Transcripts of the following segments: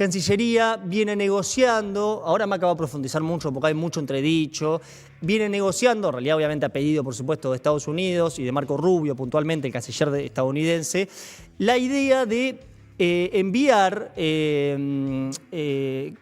Cancillería viene negociando, ahora me acabo de profundizar mucho porque hay mucho entredicho, viene negociando, en realidad obviamente a pedido por supuesto de Estados Unidos y de Marco Rubio puntualmente, el canciller estadounidense, la idea de enviar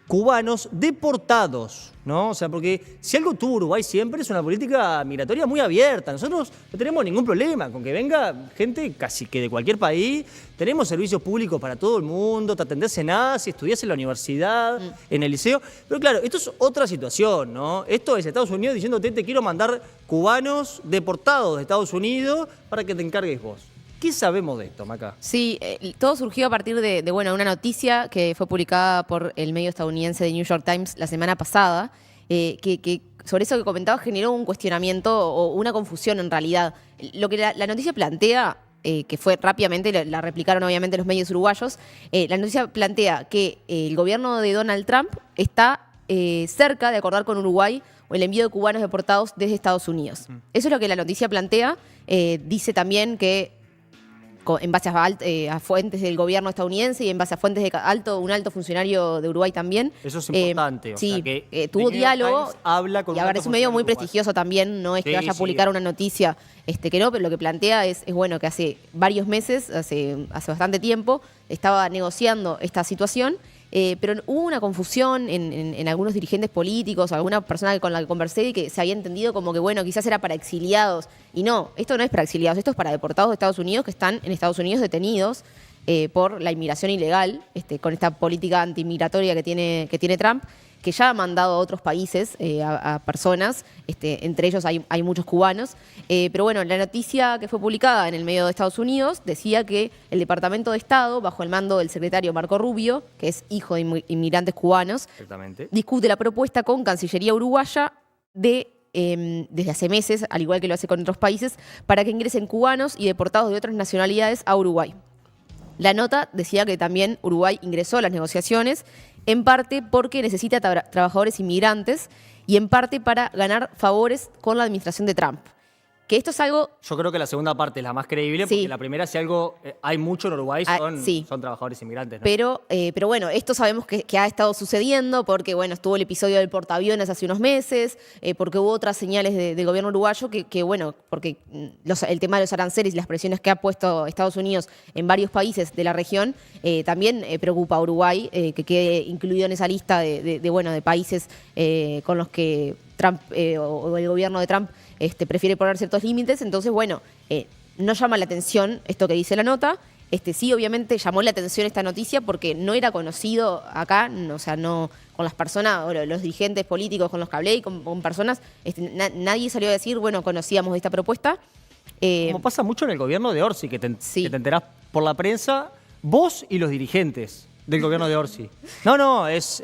cubanos deportados, ¿no? O sea, porque si algo tuvo Uruguay siempre es una política migratoria muy abierta. Nosotros no tenemos ningún problema con que venga gente casi que de cualquier país. Tenemos servicios públicos para todo el mundo, te atendés en ASI, estudiás en la universidad, en el liceo. Pero claro, esto es otra situación, ¿no? Esto es Estados Unidos diciéndote te quiero mandar cubanos deportados de Estados Unidos para que te encargues vos. ¿Qué sabemos de esto, Maca? Sí, todo surgió a partir de una noticia que fue publicada por el medio estadounidense The New York Times la semana pasada, que sobre eso que comentaba generó un cuestionamiento o una confusión en realidad. Lo que la noticia plantea, que fue rápidamente, la replicaron obviamente los medios uruguayos, la noticia plantea que el gobierno de Donald Trump está cerca de acordar con Uruguay el envío de cubanos deportados desde Estados Unidos. Eso es lo que la noticia plantea. Dice también que en base a fuentes del gobierno estadounidense y en base a fuentes de un alto funcionario de Uruguay también. Eso es importante. Sí, o sea, que tuvo diálogo. Habla con y a ver, es un medio muy prestigioso también, no es que vaya a publicar una noticia que no, pero lo que plantea es bueno que hace varios meses, hace bastante tiempo, estaba negociando esta situación. Pero hubo una confusión en algunos dirigentes políticos, alguna persona con la que conversé, que se había entendido como que, bueno, quizás era para exiliados. Y no, esto no es para exiliados, esto es para deportados de Estados Unidos que están en Estados Unidos detenidos por la inmigración ilegal, con esta política antimigratoria que tiene Trump, que ya ha mandado a otros países a personas, entre ellos hay muchos cubanos. Pero bueno, la noticia que fue publicada en el medio de Estados Unidos decía que el Departamento de Estado, bajo el mando del secretario Marco Rubio, que es hijo de inmigrantes cubanos, discute la propuesta con Cancillería uruguaya desde hace meses, al igual que lo hace con otros países, para que ingresen cubanos y deportados de otras nacionalidades a Uruguay. La nota decía que también Uruguay ingresó a las negociaciones, en parte porque necesita trabajadores inmigrantes y en parte para ganar favores con la administración de Trump. Que esto es algo... Yo creo que la segunda parte es la más creíble, porque la primera, si algo hay mucho en Uruguay, son trabajadores inmigrantes, ¿no? Pero bueno, esto sabemos que ha estado sucediendo porque, bueno, estuvo el episodio del portaaviones hace unos meses, porque hubo otras señales del gobierno uruguayo que bueno, porque el tema de los aranceles y las presiones que ha puesto Estados Unidos en varios países de la región también preocupa a Uruguay, que quede incluido en esa lista de países con los que Trump o el gobierno de Trump prefiere poner ciertos límites. Entonces, bueno, no llama la atención esto que dice la nota. Sí, obviamente llamó la atención esta noticia porque no era conocido acá, o sea, no con las personas o los dirigentes políticos con los que hablé y con personas, nadie salió a decir, bueno, conocíamos de esta propuesta. Como pasa mucho en el gobierno de Orsi, que te enterás por la prensa, vos y los dirigentes del gobierno de Orsi. No, es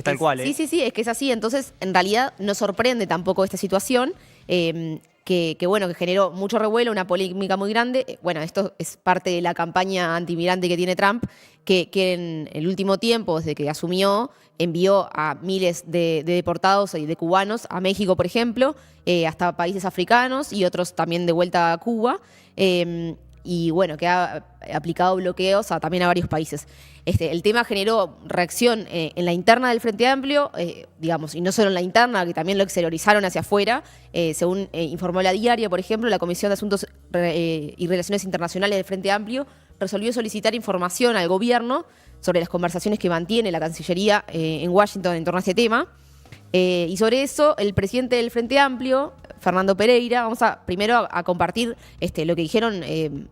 tal cual. Sí, es que es así. Entonces, en realidad, no sorprende tampoco esta situación, que generó mucho revuelo, una polémica muy grande. Bueno, esto es parte de la campaña antimigrante que tiene Trump, que en el último tiempo, desde que asumió, envió a miles de deportados y de cubanos a México, por ejemplo, hasta países africanos y otros también de vuelta a Cuba. Y bueno, que ha aplicado bloqueos también a varios países. El tema generó reacción en la interna del Frente Amplio, digamos, y no solo en la interna, que también lo exteriorizaron hacia afuera. Según informó La Diaria, por ejemplo, la Comisión de Asuntos y Relaciones Internacionales del Frente Amplio resolvió solicitar información al gobierno sobre las conversaciones que mantiene la Cancillería en Washington en torno a este tema. Y sobre eso, el presidente del Frente Amplio, Fernando Pereira, vamos primero a compartir lo que dijeron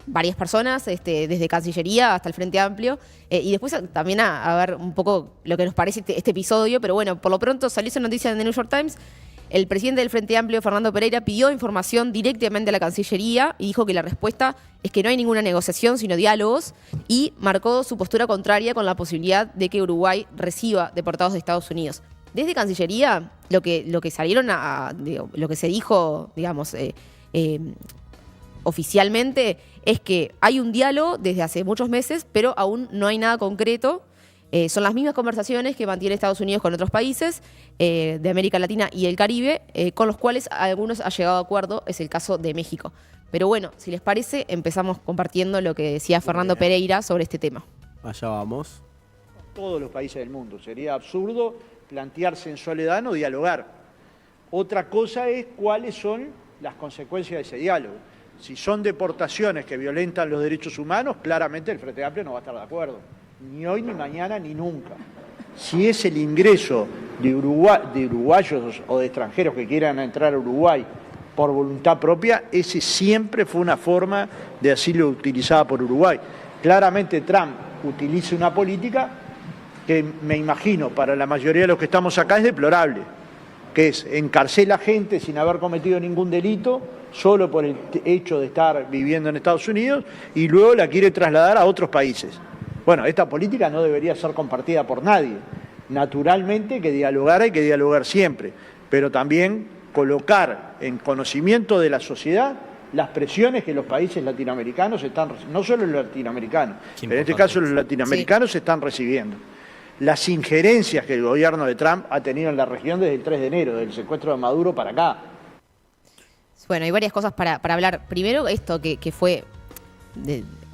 varias personas, desde Cancillería hasta el Frente Amplio, y después también a ver un poco lo que nos parece este episodio. Pero bueno, por lo pronto salió esa noticia en The New York Times. El presidente del Frente Amplio, Fernando Pereira, pidió información directamente a la Cancillería y dijo que la respuesta es que no hay ninguna negociación, sino diálogos, y marcó su postura contraria con la posibilidad de que Uruguay reciba deportados de Estados Unidos. Desde Cancillería, lo que salieron lo que se dijo, digamos, oficialmente, es que hay un diálogo desde hace muchos meses, pero aún no hay nada concreto. Son las mismas conversaciones que mantiene Estados Unidos con otros países de América Latina y el Caribe, con los cuales algunos ha llegado a acuerdo, es el caso de México. Pero bueno, si les parece, empezamos compartiendo lo que decía Fernando Pereira sobre este tema. Allá vamos. todos los países del mundo. Sería absurdo plantearse en soledad no dialogar. Otra cosa es cuáles son las consecuencias de ese diálogo. Si son deportaciones que violentan los derechos humanos, claramente el Frente Amplio no va a estar de acuerdo. Ni hoy, ni mañana, ni nunca. Si es el ingreso de uruguayos o de extranjeros que quieran entrar a Uruguay por voluntad propia, ese siempre fue una forma de asilo utilizada por Uruguay. Claramente Trump utiliza una política que me imagino para la mayoría de los que estamos acá es deplorable, que es encarcela gente sin haber cometido ningún delito, solo por el hecho de estar viviendo en Estados Unidos, y luego la quiere trasladar a otros países. Bueno, esta política no debería ser compartida por nadie. Naturalmente que dialogar hay que dialogar siempre, pero también colocar en conocimiento de la sociedad las presiones que los países latinoamericanos están, no solo los latinoamericanos, pero en este caso los latinoamericanos están recibiendo. Las injerencias que el gobierno de Trump ha tenido en la región desde el 3 de enero, del secuestro de Maduro para acá. Bueno, hay varias cosas para hablar. Primero, esto que fue,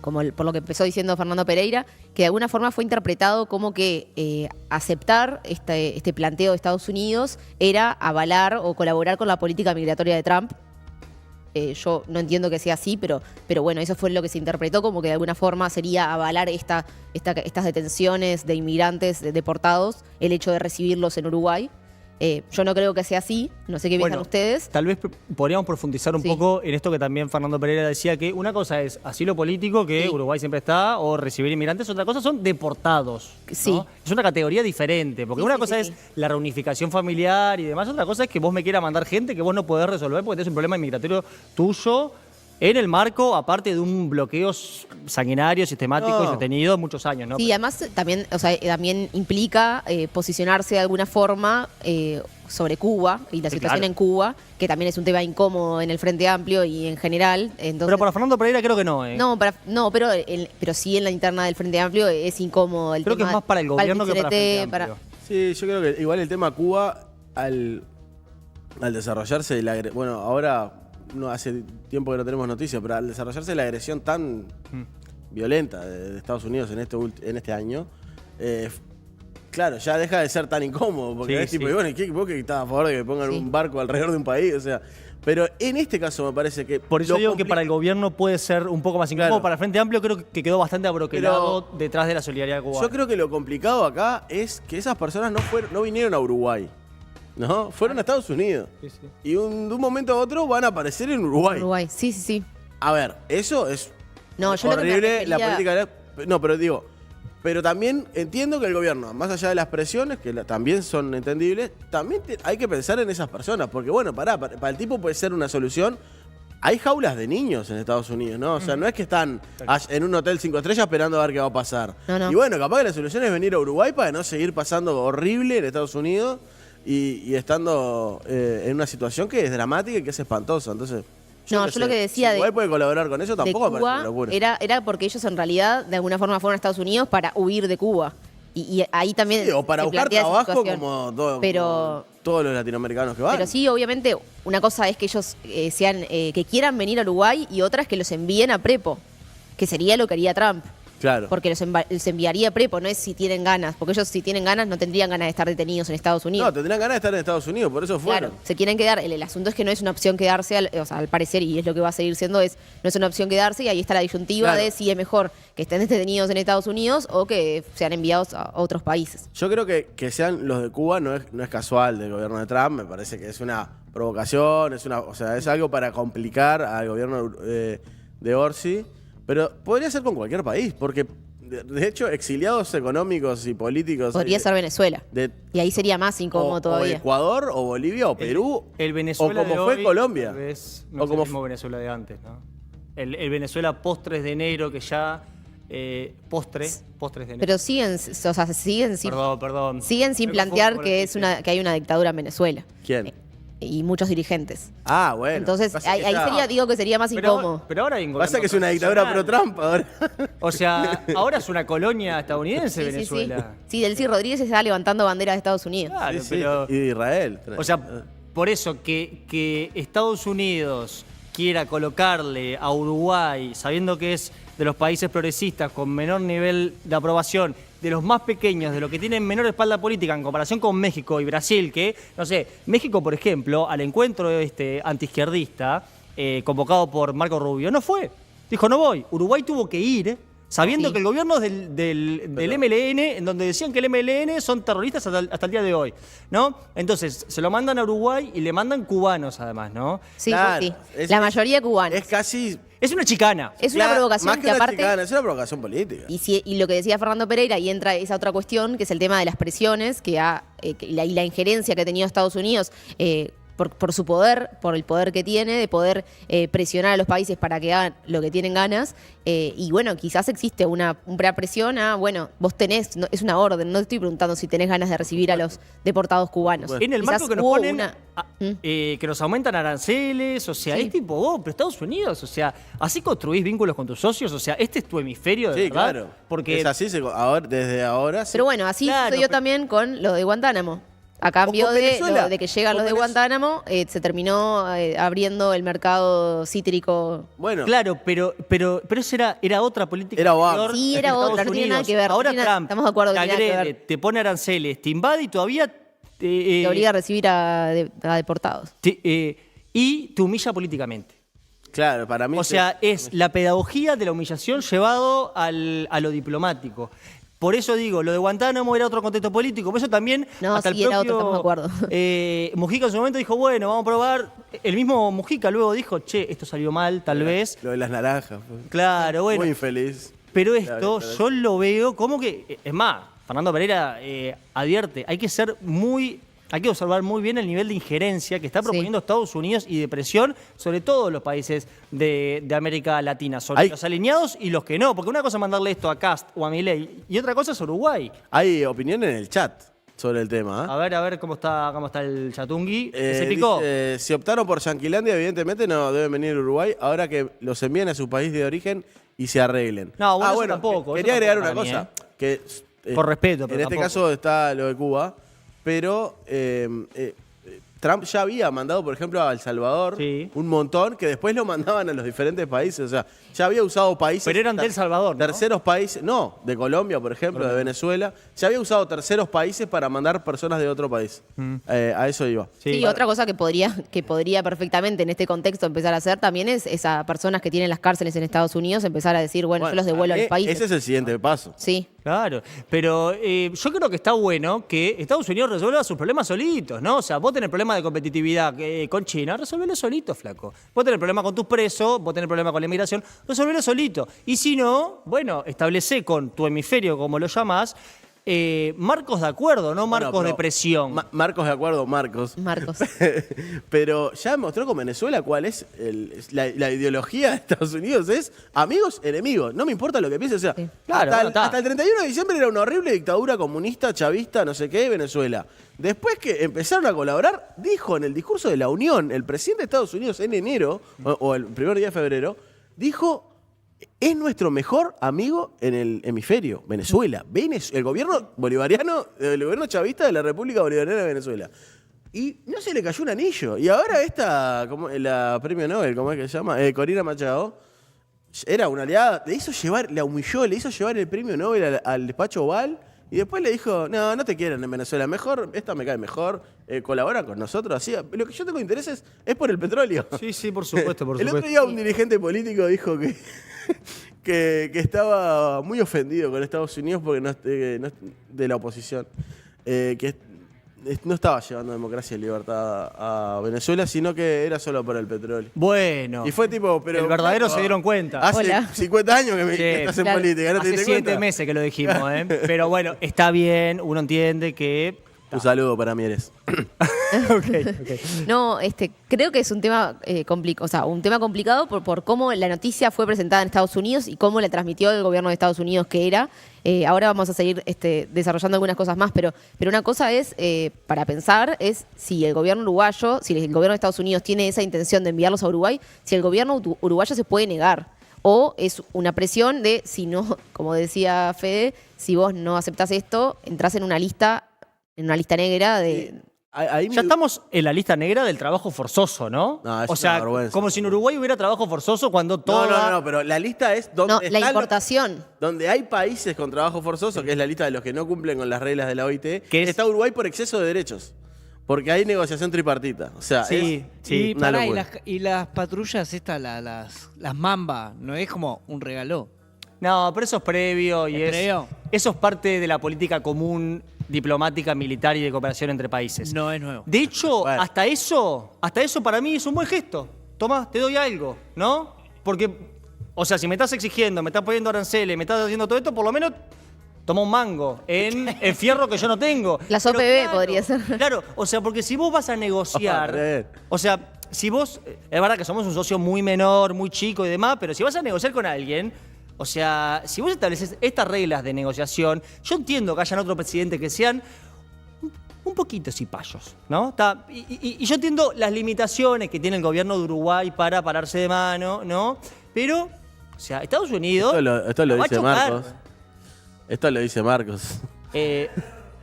por lo que empezó diciendo Fernando Pereira, que de alguna forma fue interpretado como que aceptar este planteo de Estados Unidos era avalar o colaborar con la política migratoria de Trump. Yo no entiendo que sea así, pero bueno, eso fue lo que se interpretó como que de alguna forma sería avalar estas detenciones de inmigrantes deportados, el hecho de recibirlos en Uruguay. Yo no creo que sea así, no sé qué piensan ustedes. Tal vez podríamos profundizar un poco en esto que también Fernando Pereira decía, que una cosa es asilo político, que Uruguay siempre está, o recibir inmigrantes, otra cosa son deportados, ¿no? Sí. Es una categoría diferente, porque una cosa es la reunificación familiar y demás, otra cosa es que vos me quieras mandar gente que vos no podés resolver porque tenés un problema inmigratorio tuyo, en el marco, aparte de un bloqueo sanguinario, sistemático y sostenido muchos años, ¿no? Sí, además también implica posicionarse de alguna forma sobre Cuba y la situación en Cuba, que también es un tema incómodo en el Frente Amplio y en general. Entonces, pero para Fernando Pereira creo que no. Pero sí en la interna del Frente Amplio es incómodo el creo tema. Creo que es más para el gobierno que para el Frente Amplio. Sí, yo creo que igual el tema Cuba, al desarrollarse, bueno, ahora no hace tiempo que no tenemos noticias, pero al desarrollarse la agresión tan violenta de Estados Unidos en este año, claro, ya deja de ser tan incómodo, porque es tipo, y bueno, ¿vos que estás a favor de que pongan un barco alrededor de un país? O sea, pero en este caso me parece que... Por eso digo que para el gobierno puede ser un poco más incómodo. Para el Frente Amplio creo que quedó bastante abroquelado detrás de la solidaridad cubana. Yo creo que lo complicado acá es que esas personas no vinieron a Uruguay. ¿No? Fueron a Estados Unidos. Sí. Y de un momento a otro van a aparecer en Uruguay. Uruguay, sí. A ver, eso es yo horrible, la política. No, pero digo, pero también entiendo que el gobierno, más allá de las presiones, que también son entendibles, también hay que pensar en esas personas. Porque bueno, para el tipo puede ser una solución. Hay jaulas de niños en Estados Unidos, ¿no? O sea, no es que están en un hotel 5 estrellas esperando a ver qué va a pasar. No. Y bueno, capaz que la solución es venir a Uruguay para no seguir pasando horrible en Estados Unidos. Y estando en una situación que es dramática y que es espantosa. Entonces, yo lo que decía si Uruguay puede colaborar con eso, tampoco me parece una locura. Era porque ellos en realidad de alguna forma fueron a Estados Unidos para huir de Cuba. Y ahí también o para buscar trabajo como todos los latinoamericanos que van. Pero sí, obviamente, una cosa es que ellos que quieran venir a Uruguay y otra es que los envíen a Prepo, que sería lo que haría Trump. Claro. Porque los enviaría Prepo, no es si tienen ganas. Porque ellos, si tienen ganas, no tendrían ganas de estar detenidos en Estados Unidos. No, tendrían ganas de estar en Estados Unidos, por eso fueron. Claro, se quieren quedar. El asunto es que no es una opción quedarse, al parecer, y es lo que va a seguir siendo, no es una opción quedarse, y ahí está la disyuntiva de si es mejor que estén detenidos en Estados Unidos o que sean enviados a otros países. Yo creo que sean los de Cuba no es casual del gobierno de Trump, me parece que es una provocación, es algo para complicar al gobierno de Orsi, pero podría ser con cualquier país, porque de hecho, exiliados económicos y políticos... Podría ser Venezuela. Y ahí sería más incómodo todavía. O Ecuador, o Bolivia, o Perú. El Venezuela o como fue Colombia. No es el mismo Venezuela de antes, ¿no? El Venezuela post 3 de enero, que ya... post 3 de enero. Pero siguen sin... Perdón. Siguen sin plantear que hay una dictadura en Venezuela. ¿Quién? Y muchos dirigentes. Ah, bueno. Entonces, ahí digo que sería más incómodo. Pero ahora hay pasa que es una dictadura pro-Trump ahora. O sea, ahora es una colonia estadounidense Venezuela. Sí, Delcy Rodríguez está levantando banderas de Estados Unidos. Claro, pero... Y de Israel. O sea, por eso que Estados Unidos quiera colocarle a Uruguay, sabiendo que es de los países progresistas con menor nivel de aprobación, de los más pequeños, de los que tienen menor espalda política en comparación con México y Brasil, que, no sé, México, por ejemplo, al encuentro antiizquierdista convocado por Marco Rubio, no fue. Dijo, no voy. Uruguay tuvo que ir sabiendo que el gobierno es del MLN, en donde decían que el MLN son terroristas hasta el día de hoy, ¿no? Entonces, se lo mandan a Uruguay y le mandan cubanos, además, ¿no? Sí, Claro, sí. es- La mayoría cubanos. Es casi. Es una chicana. Es una provocación Más que que una aparte... chicana, es una provocación política. Y lo que decía Fernando Pereira, y entra esa otra cuestión, que es el tema de las presiones y la injerencia que ha tenido Estados Unidos por su poder, por el poder que tiene, de poder presionar a los países para que hagan lo que tienen ganas. Y bueno, quizás existe una presión a, bueno, vos tenés, es una orden, no te estoy preguntando si tenés ganas de recibir a los deportados cubanos. En el Quizás marco que nos hubo ponen, una- que nos aumentan aranceles, o sea, Sí. es tipo, pero Estados Unidos, o sea, así construís vínculos con tus socios, o sea, este es tu hemisferio, de Sí, verdad. claro. Porque Es así, desde ahora. Sí. Pero bueno, así Claro, sucedió pero- también con lo de Guantánamo. A cambio con Venezuela. de que llegan los de Con Guantánamo, se terminó abriendo el mercado cítrico. Bueno, Claro, pero eso era otra política. Era Obama. exterior Sí, de era Estados otra, no tiene nada Unidos. que ver, Ahora no tiene nada- Trump estamos de acuerdo te que no tiene nada que agrede, te pone aranceles, te invade y todavía Te obliga a recibir a deportados. y te humilla políticamente. claro, para mí. O sea, es la pedagogía de la humillación llevado a lo diplomático. Por eso digo, lo de Guantánamo era otro contexto político. Por eso también No, hasta sí, el era propio otro, estamos de acuerdo. Mujica en su momento dijo, bueno, vamos a probar. El mismo Mujica luego dijo, che, esto salió mal, tal vez. Lo de las naranjas. Fue Claro, bueno. Muy infeliz. Pero La esto verdad. yo lo veo como que, es más, Fernando Pereira advierte, hay que observar muy bien el nivel de injerencia que está proponiendo Estados Unidos y de presión sobre todos los países de América Latina, sobre los alineados y los que no, porque una cosa es mandarle esto a Kast o a Milei y otra cosa es Uruguay. Hay opinión en el chat sobre el tema. A ver cómo está el Chatungui. Se picó. Dice, si optaron por Yanquilandia, evidentemente no deben venir a Uruguay ahora que los envíen a su país de origen y se arreglen. No, bueno, eso tampoco, Quería eso agregar tampoco una para mí, cosa. Que, Por respeto, pero en este tampoco. caso está lo de Cuba, pero Trump ya había mandado, por ejemplo, a El Salvador Sí. un montón que después lo mandaban a los diferentes países. O sea, ya había usado países. Pero eran de El Salvador, ¿no? Terceros países. No, de Colombia, por ejemplo, de Venezuela. Ya había usado terceros países para mandar personas de otro país. A eso iba. Sí, otra cosa que podría perfectamente en este contexto empezar a hacer también es a personas que tienen las cárceles en Estados Unidos empezar a decir, bueno, yo los devuelvo a los países. Ese es el siguiente paso. Sí. Claro, pero yo creo que está bueno que Estados Unidos resuelva sus problemas solitos, ¿no? O sea, vos tenés problemas de competitividad con China, resolvelo solito, flaco. Vos tenés problemas con tus presos, vos tenés problemas con la inmigración, resolvelo solito. Y si no, bueno, establecé con tu hemisferio, como lo llamás, marcos de acuerdo, no marcos Bueno, pero de presión. Marcos de acuerdo, Marcos. Marcos. Pero ya mostró con Venezuela cuál es la ideología de Estados Unidos. Es amigos, enemigos. No me importa lo que piense. O sea, Claro, bueno, está. hasta el 31 de diciembre era una horrible dictadura comunista, chavista, no sé qué, Venezuela. Después que empezaron a colaborar, dijo en el discurso de la Unión, el presidente de Estados Unidos en enero, o el primer día de febrero, dijo... Es nuestro mejor amigo en el hemisferio, Venezuela. El gobierno bolivariano, el gobierno chavista de la República Bolivariana de Venezuela. Y no se le cayó un anillo. Y ahora la premio Nobel, ¿cómo es que se llama? Corina Machado, era una aliada, la humilló, le hizo llevar el premio Nobel al despacho Oval. Y después le dijo, no te quieren en Venezuela, mejor, esta me cae mejor, colabora con nosotros. Así, lo que yo tengo intereses es por el petróleo. Sí, por supuesto, por El supuesto. otro día un dirigente político dijo que estaba muy ofendido con Estados Unidos porque de la oposición, que no estaba llevando democracia y libertad a Venezuela, sino que era solo por el petróleo. Bueno, Y fue tipo, pero... el verdadero se dieron cuenta. Hace Hola. 50 años que Sí, estás en claro. política, ¿no te Hace diste 7 cuenta? meses que lo dijimos, ¿eh? Pero bueno, está bien, uno entiende que... Un saludo para Mieres. No, creo que es un tema un tema complicado por cómo la noticia fue presentada en Estados Unidos y cómo la transmitió el gobierno de Estados Unidos que era. Ahora vamos a seguir desarrollando algunas cosas más, pero una cosa es, para pensar, es si el gobierno uruguayo, si el gobierno de Estados Unidos tiene esa intención de enviarlos a Uruguay, si el gobierno uruguayo se puede negar. O es una presión de, si no, como decía Fede, si vos no aceptás esto, entrás en una lista negra Ya estamos en la lista negra del trabajo forzoso, ¿no? No, es o una sea, vergüenza. como si en Uruguay hubiera trabajo forzoso cuando toda... No, pero la lista es donde No, la están importación. donde hay países con trabajo forzoso, que es la lista de los que no cumplen con las reglas de la OIT, Que es- está Uruguay por exceso de derechos. Porque hay negociación tripartita. O sea, Sí, sí. Y, una pará, locura. y las patrullas estas, las Mamba, no es como un regalo. No, pero eso es previo y ¿Es previo? eso es parte de la política común diplomática, militar y de cooperación entre países. No es nuevo. De hecho, Bueno. hasta eso para mí es un buen gesto. Tomá, te doy algo, ¿no? Porque, o sea, si me estás exigiendo, me estás poniendo aranceles, me estás haciendo todo esto, por lo menos toma un mango en fierro que yo no tengo. Las Pero OPB podría ser. Claro, o sea, porque si vos vas a negociar, Joder. o sea, si vos, es verdad que somos un socio muy menor, muy chico y demás, pero si vas a negociar con alguien, o sea, si vos estableces estas reglas de negociación, yo entiendo que hayan otros presidentes que sean un poquito cipayos, ¿no? Y yo entiendo las limitaciones que tiene el gobierno de Uruguay para pararse de mano, ¿no? Pero, o sea, Estados Unidos... Esto lo la va a dice chocar. Marcos. Esto lo dice Marcos.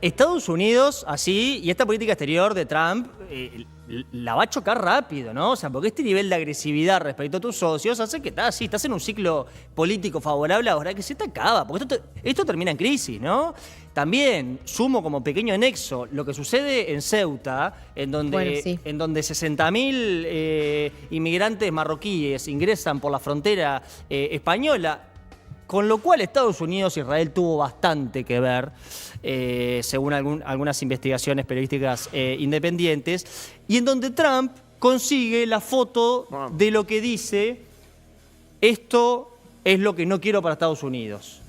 Estados Unidos, así, y esta política exterior de Trump, la va a chocar rápido, ¿no? O sea, porque este nivel de agresividad respecto a tus socios hace que estás en un ciclo político favorable ahora que se te acaba, porque esto termina en crisis, ¿no? También sumo como pequeño anexo lo que sucede en Ceuta, en donde, Bueno, sí. en donde 60.000 inmigrantes marroquíes ingresan por la frontera española. Con lo cual Estados Unidos e Israel tuvo bastante que ver, según algunas investigaciones periodísticas independientes, y en donde Trump consigue la foto de lo que dice, esto es lo que no quiero para Estados Unidos.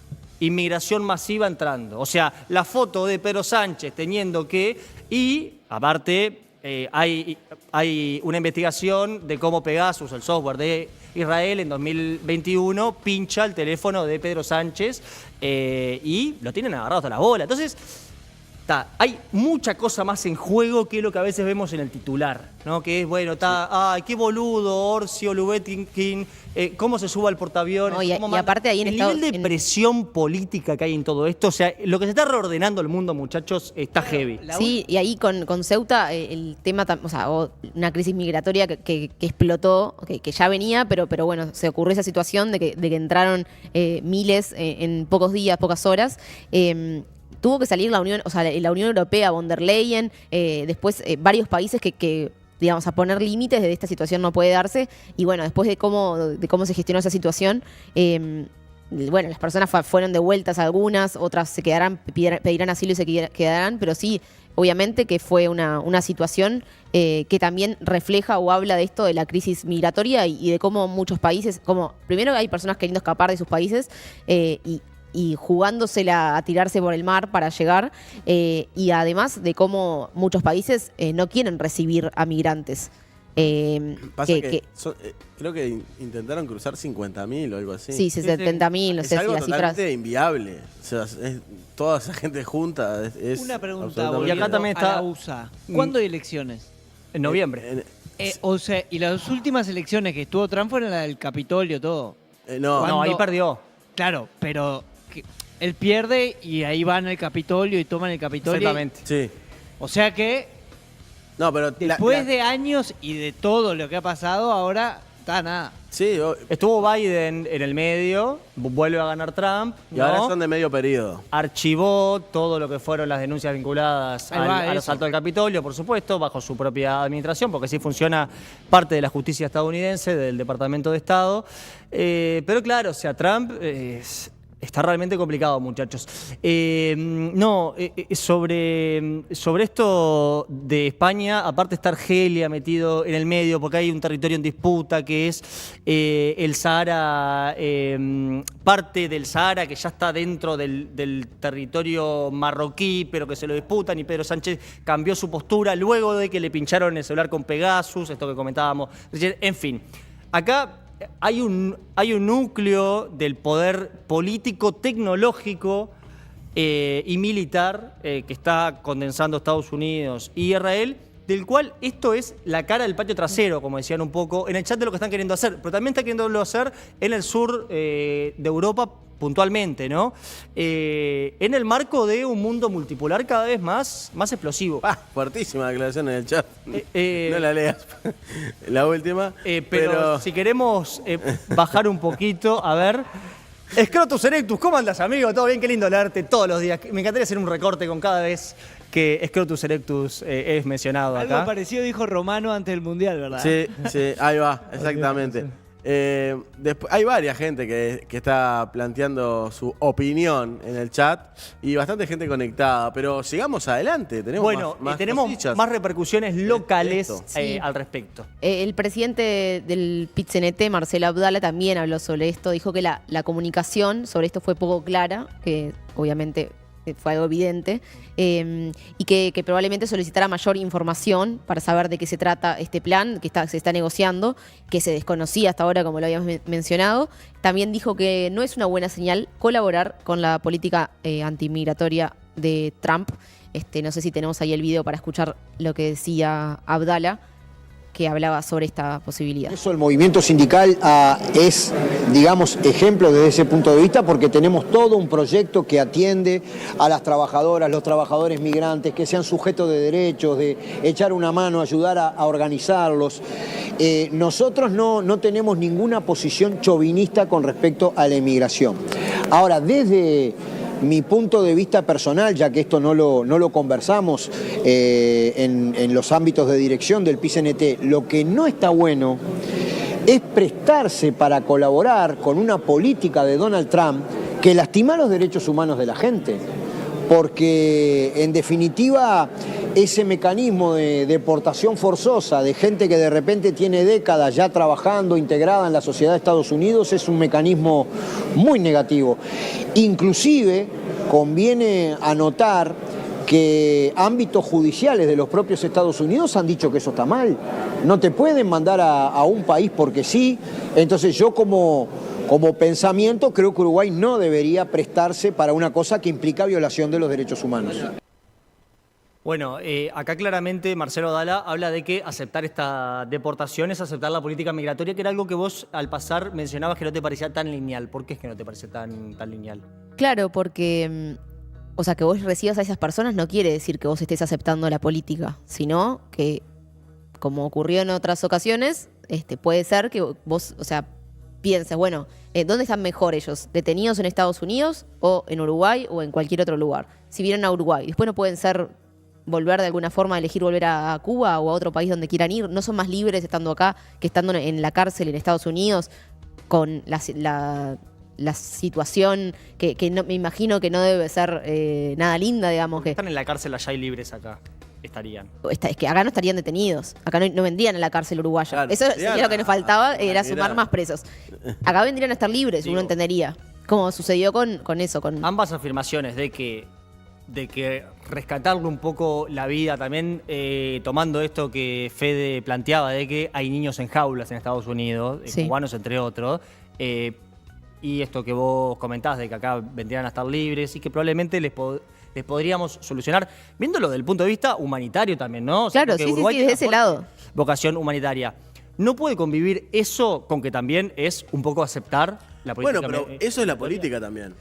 Inmigración masiva entrando. O sea, la foto de Pedro Sánchez teniendo que... Y, aparte, hay una investigación de cómo Pegasus, el software de Israel, en 2021, pincha el teléfono de Pedro Sánchez y lo tienen agarrado hasta la bola. Entonces, hay mucha cosa más en juego que lo que a veces vemos en el titular, ¿no? Que es, bueno, ay, qué boludo, Orsi, Olubetinkin, cómo se suba al portaaviones. No, y cómo manda. aparte ahí en el Estados- nivel de en- presión política que hay en todo esto, o sea, lo que se está reordenando el mundo, muchachos, está heavy. Sí, y ahí con Ceuta el tema, o sea, una crisis migratoria que explotó, que ya venía, pero bueno, se ocurrió esa situación de que entraron miles en pocos días, pocas horas. Tuvo que salir la Unión Europea, von der Leyen, después varios países que digamos, a poner límites de esta situación no puede darse. Y bueno, después de cómo se gestionó esa situación, bueno, las personas fueron devueltas algunas, otras se quedarán, pedirán asilo y se quedarán, pero sí, obviamente que fue una situación que también refleja o habla de esto, de la crisis migratoria y de cómo muchos países, como primero hay personas queriendo escapar de sus países y jugándosela a tirarse por el mar para llegar, y además de cómo muchos países no quieren recibir a migrantes. Pasa que creo que intentaron cruzar 50.000 o algo así. Sí, 70.000, no Es sé si algo las cifras. totalmente inviable. O sea, toda esa gente junta. Es Una pregunta, absolutamente- Y acá volviendo también a está- la USA. ¿Cuándo hay elecciones? En noviembre. O sea, y las últimas elecciones que estuvo Trump fueron las del Capitolio, todo. No, No, ahí ¿Cuándo? perdió. Claro, pero él pierde y ahí van al Capitolio y toman el Capitolio. Exactamente. sí. O sea que No, pero después de años y de todo lo que ha pasado, ahora está nada. Sí, Estuvo Biden en el medio, vuelve a ganar Trump, y ¿no? ahora son de medio periodo. Archivó todo lo que fueron las denuncias vinculadas Ahí va, al eso. asalto al Capitolio, por supuesto, bajo su propia administración, porque así funciona parte de la justicia estadounidense, del Departamento de Estado. Pero claro, o sea, Trump está realmente complicado, muchachos. Sobre esto de España, aparte está Argelia metido en el medio, porque hay un territorio en disputa que es el Sahara, parte del Sahara que ya está dentro del territorio marroquí, pero que se lo disputan, y Pedro Sánchez cambió su postura luego de que le pincharon el celular con Pegasus, esto que comentábamos recién. En fin, acá hay un núcleo del poder político, tecnológico y militar que está condensando Estados Unidos y Israel, del cual esto es la cara del patio trasero, como decían un poco en el chat, de lo que están queriendo hacer, pero también están queriendo hacer en el sur de Europa puntualmente, ¿no? En el marco de un mundo multipolar cada vez más explosivo. Fuertísima declaración en el chat. No la leas. La última. Pero si queremos bajar un poquito, a ver. Scrotus Erectus, ¿cómo andas, amigo? ¿Todo bien? Qué lindo leerte todos los días. Me encantaría hacer un recorte con cada vez que Scrotus Erectus es mencionado acá. Algo parecido dijo Romano antes del Mundial, ¿verdad? Sí, ahí va, exactamente. Después, hay varias gente que está planteando su opinión en el chat y bastante gente conectada, pero sigamos adelante. Tenemos más repercusiones locales al respecto. El presidente del PIT-CNT, Marcelo Abdala, también habló sobre esto. Dijo que la comunicación sobre esto fue poco clara, que obviamente fue algo evidente, y que probablemente solicitara mayor información para saber de qué se trata este plan que se está negociando, que se desconocía hasta ahora, como lo habíamos mencionado. También dijo que no es una buena señal colaborar con la política antimigratoria de Trump. No sé si tenemos ahí el video para escuchar lo que decía Abdala, que hablaba sobre esta posibilidad. Eso el movimiento sindical es, digamos, ejemplo desde ese punto de vista, porque tenemos todo un proyecto que atiende a las trabajadoras, los trabajadores migrantes, que sean sujetos de derechos, de echar una mano, ayudar a organizarlos. Nosotros no tenemos ninguna posición chauvinista con respecto a la inmigración. Ahora, desde mi punto de vista personal, ya que esto no lo conversamos en los ámbitos de dirección del PIT-CNT, lo que no está bueno es prestarse para colaborar con una política de Donald Trump que lastima los derechos humanos de la gente. Porque, en definitiva, ese mecanismo de deportación forzosa de gente que de repente tiene décadas ya trabajando, integrada en la sociedad de Estados Unidos, es un mecanismo muy negativo. Inclusive, conviene anotar que ámbitos judiciales de los propios Estados Unidos han dicho que eso está mal. No te pueden mandar a un país porque sí. Entonces yo como pensamiento creo que Uruguay no debería prestarse para una cosa que implica violación de los derechos humanos. Bueno, acá claramente Marcelo Abdala habla de que aceptar esta deportación es aceptar la política migratoria, que era algo que vos al pasar mencionabas que no te parecía tan lineal. ¿Por qué es que no te parece tan lineal? Claro, porque que vos recibas a esas personas no quiere decir que vos estés aceptando la política, sino que, como ocurrió en otras ocasiones, puede ser que vos, pienses, bueno, ¿dónde están mejor ellos? ¿Detenidos en Estados Unidos o en Uruguay o en cualquier otro lugar? Si vienen a Uruguay, después no pueden volver de alguna forma, elegir volver a Cuba o a otro país donde quieran ir. No son más libres estando acá que estando en la cárcel en Estados Unidos con la situación que no, me imagino que no debe ser nada linda, digamos. Están en la cárcel allá y libres acá. Estarían. Es que acá no estarían detenidos. Acá no vendrían a la cárcel uruguaya. Claro, eso sería lo que nos faltaba, era sumar más presos. Acá vendrían a estar libres, uno entendería. Como sucedió con eso. Ambas afirmaciones de que rescatarle un poco la vida, también tomando esto que Fede planteaba, de que hay niños en jaulas en Estados Unidos, cubanos entre otros, y esto que vos comentás de que acá vendrían a estar libres y que probablemente les podríamos solucionar, viéndolo desde el punto de vista humanitario también, ¿no? Claro, sí, desde ese lado. Vocación humanitaria. ¿No puede convivir eso con que también es un poco aceptar la política? Bueno, pero eso es la política también.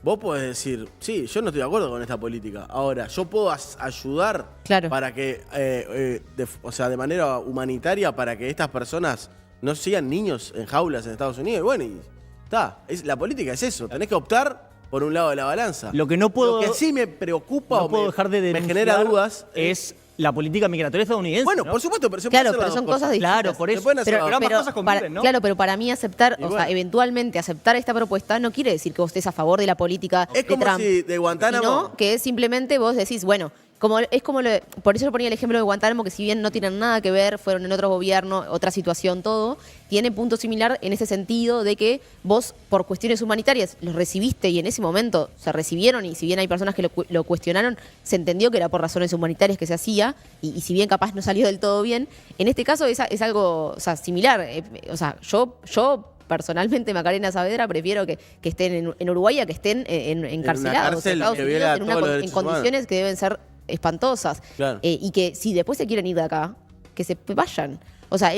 Vos podés decir, sí, yo no estoy de acuerdo con esta política. Ahora, yo puedo ayudar para que, de manera humanitaria, para que estas personas no sigan niños en jaulas en Estados Unidos. Y bueno, la política es eso. Tenés que optar por un lado de la balanza. Lo que sí me preocupa me genera dudas es la política migratoria estadounidense. Bueno, ¿no? Por supuesto, pero pero son cosas distintas. Claro, por eso. Pero ambas cosas conviven, ¿no? Claro, pero para mí aceptar, eventualmente aceptar esta propuesta no quiere decir que vos estés a favor de la política de Trump. Es como si de Guantánamo... Sino que es simplemente vos decís, bueno, por eso yo ponía el ejemplo de Guantánamo, que si bien no tienen nada que ver, fueron en otro gobierno, otra situación, todo, tiene punto similar en ese sentido de que vos, por cuestiones humanitarias, los recibiste y en ese momento se recibieron, y si bien hay personas que lo cuestionaron, se entendió que era por razones humanitarias que se hacía, y si bien capaz no salió del todo bien, en este caso es algo similar. Yo personalmente, Macarena Saavedra, prefiero que estén en Uruguay a que estén encarcelados en Estados Unidos en condiciones que deben ser espantosas. Claro. Y que si después se quieren ir de acá, que se vayan. O sea,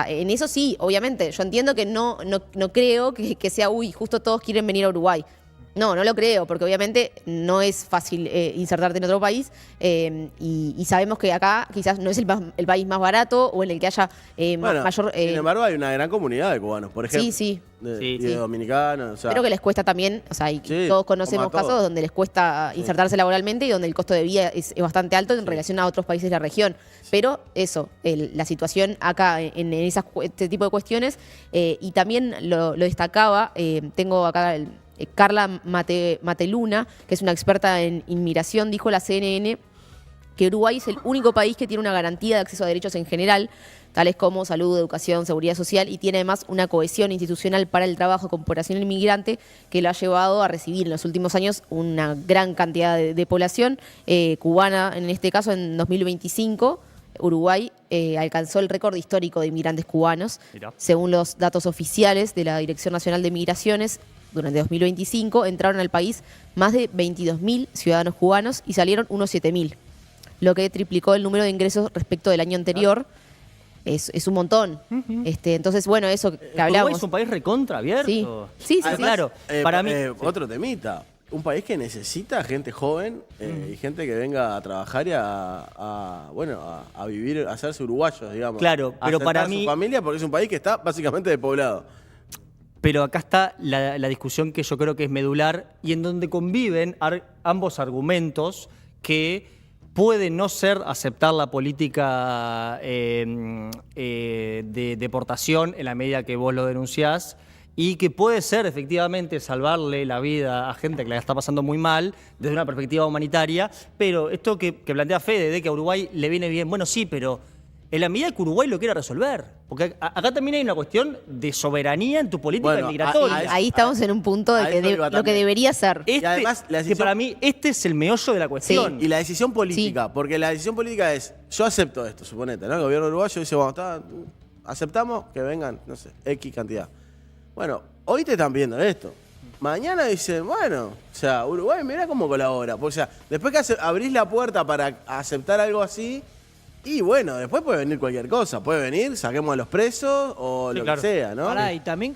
en eso sí, obviamente. Yo entiendo que no creo que sea, justo todos quieren venir a Uruguay. No lo creo, porque obviamente no es fácil insertarte en otro país y sabemos que acá quizás no es el país más barato o en el que haya Bueno, mayor... sin embargo, hay una gran comunidad de cubanos, por ejemplo. sí. Y de dominicanos. O sea, Creo que les cuesta también, o sea, y Sí, todos conocemos como a todos. casos donde les cuesta insertarse laboralmente y donde el costo de vida es bastante alto en relación a otros países de la región. Pero eso, la situación acá en este tipo de cuestiones, y también lo destacaba, tengo acá Carla Mateluna, que es una experta en inmigración, dijo a la CNN que Uruguay es el único país que tiene una garantía de acceso a derechos en general, tales como salud, educación, seguridad social, y tiene además una cohesión institucional para el trabajo con población inmigrante que lo ha llevado a recibir en los últimos años una gran cantidad de población cubana. En este caso, en 2025, Uruguay alcanzó el récord histórico de inmigrantes cubanos. Mirá. Según los datos oficiales de la Dirección Nacional de Migraciones, durante 2025 entraron al país más de 22.000 ciudadanos cubanos y salieron unos 7.000, lo que triplicó el número de ingresos respecto del año anterior. Es un montón. Entonces, bueno, eso que Uruguay hablamos. es un país recontra abierto. Sí. Claro, para mí... Otro temita. Un país que necesita gente joven y gente que venga a trabajar y a vivir, a hacerse uruguayos, digamos. Claro, pero a para asentar mí- su familia, porque es un país que está básicamente despoblado. Pero acá está la discusión que yo creo que es medular y en donde conviven ambos argumentos que puede no ser aceptar la política de deportación en la medida que vos lo denunciás y que puede ser efectivamente salvarle la vida a gente que la está pasando muy mal desde una perspectiva humanitaria, pero esto que plantea Fede de que a Uruguay le viene bien, bueno, sí, pero en la medida que Uruguay lo quiera resolver, porque acá también hay una cuestión de soberanía en tu política Bueno, migratoria. Ahí estamos en un punto de a que eso iba lo que también. debería ser. Y además, la que decisión- para mí este es el meollo de la cuestión. Y la decisión política, porque la decisión política es, yo acepto esto, suponete, ¿no? El gobierno uruguayo dice, bueno, aceptamos que vengan, no sé, X cantidad. Bueno, hoy te están viendo esto. Mañana dicen, bueno, o sea, Uruguay, mirá cómo colabora. O sea, después que abrís la puerta para aceptar algo así, y bueno, después puede venir cualquier cosa. Puede venir, saquemos a los presos o Sí, lo claro. que sea, ¿no? Pará, y también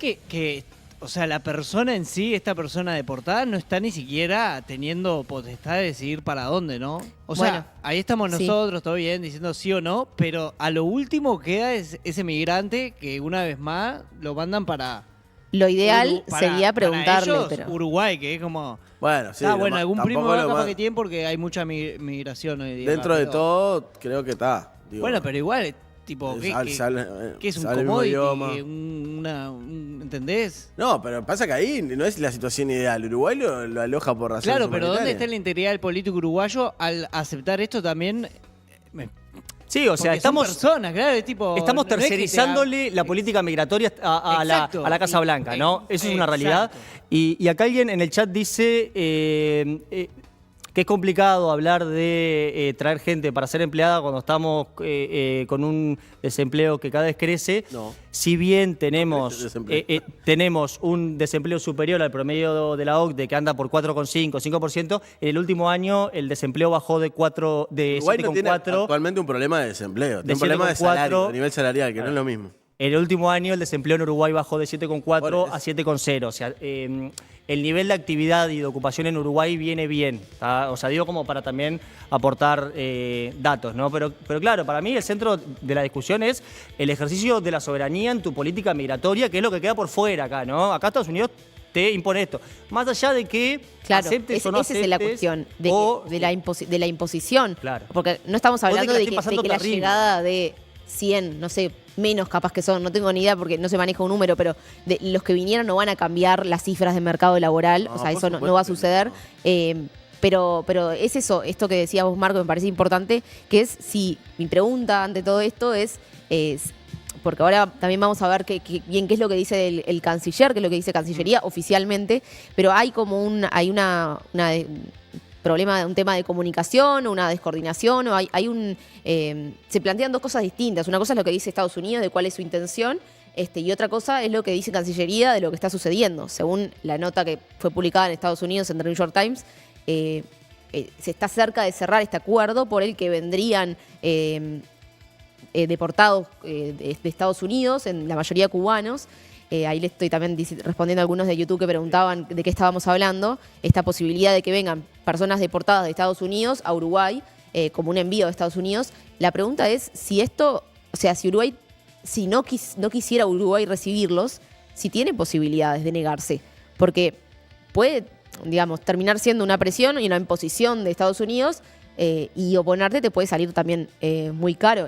o sea, la persona en sí, esta persona deportada, no está ni siquiera teniendo potestad de decidir para dónde, ¿no? O sea, Bueno, ahí estamos sí. nosotros, todo bien, diciendo sí o no, pero a lo último queda es ese migrante que una vez más lo mandan para... Lo ideal para- sería para preguntarle, ellos, pero Uruguay, que es como... Bueno, sí. bueno, algún tampoco primo lo capaz más- que tienen porque hay mucha migración hoy día. Dentro de pero- todo, creo que está. Digo, Bueno, pero igual, tipo, ¿qué es un sale el mismo commodity? idioma. ¿Entendés? No, pero pasa que ahí no es la situación ideal. Uruguay lo aloja por razones Claro, pero ¿dónde humanitarias. está la integridad del político uruguayo al aceptar esto también? Sí, o sea, Porque son estamos personas, claro, es tipo... Estamos no es que tercerizándole la política migratoria a Exacto. la Casa Blanca, ¿no? Eso es una realidad. Exacto. Y acá alguien en el chat dice que es complicado hablar de traer gente para ser empleada cuando estamos con un desempleo que cada vez crece. No. Si bien tenemos, Desempleo. tenemos un desempleo superior al promedio de la OCDE que anda por 4,5, 5%, en el último año el desempleo bajó de Uruguay no tiene 7,4. actualmente un problema de desempleo. Tiene un De problema de 7,4. salario, a nivel salarial, que no es lo mismo. En el último año el desempleo en Uruguay bajó de 7,4 Por a eso. 7,0. O sea, el nivel de actividad y de ocupación en Uruguay viene bien. ¿Tá? O sea, digo como para también aportar datos, ¿no? Pero claro, para mí el centro de la discusión es el ejercicio de la soberanía en tu política migratoria, que es lo que queda por fuera acá, ¿no? Acá Estados Unidos te impone esto. Más allá de que claro, aceptes o no esa es la aceptes, cuestión o- de la imposición. Claro. Porque no estamos O de que hablando la de estén que, pasando la terrible. llegada de 100, no sé, menos capaz que son, no tengo ni idea porque no se maneja un número, pero de los que vinieron no van a cambiar las cifras de mercado laboral, No, o sea, por eso no supuesto va a que no. suceder. Pero es eso, esto que decías vos, Marco, me parece importante, que es si mi pregunta ante todo esto es porque ahora también vamos a ver qué es lo que dice el canciller, qué es lo que dice Cancillería oficialmente, pero hay como un problema, un tema de comunicación, una descoordinación, o se plantean dos cosas distintas. Una cosa es lo que dice Estados Unidos, de cuál es su intención, y otra cosa es lo que dice Cancillería de lo que está sucediendo. Según la nota que fue publicada en Estados Unidos en The New York Times, se está cerca de cerrar este acuerdo por el que vendrían deportados de Estados Unidos, en la mayoría cubanos. Ahí le estoy también respondiendo a algunos de YouTube que preguntaban de qué estábamos hablando. Esta posibilidad de que vengan personas deportadas de Estados Unidos a Uruguay, como un envío de Estados Unidos. La pregunta es si esto, o sea, si Uruguay, si no quisiera Uruguay recibirlos, si tiene posibilidades de negarse. Porque puede, digamos, terminar siendo una presión y una imposición de Estados Unidos, y oponerte te puede salir también muy caro.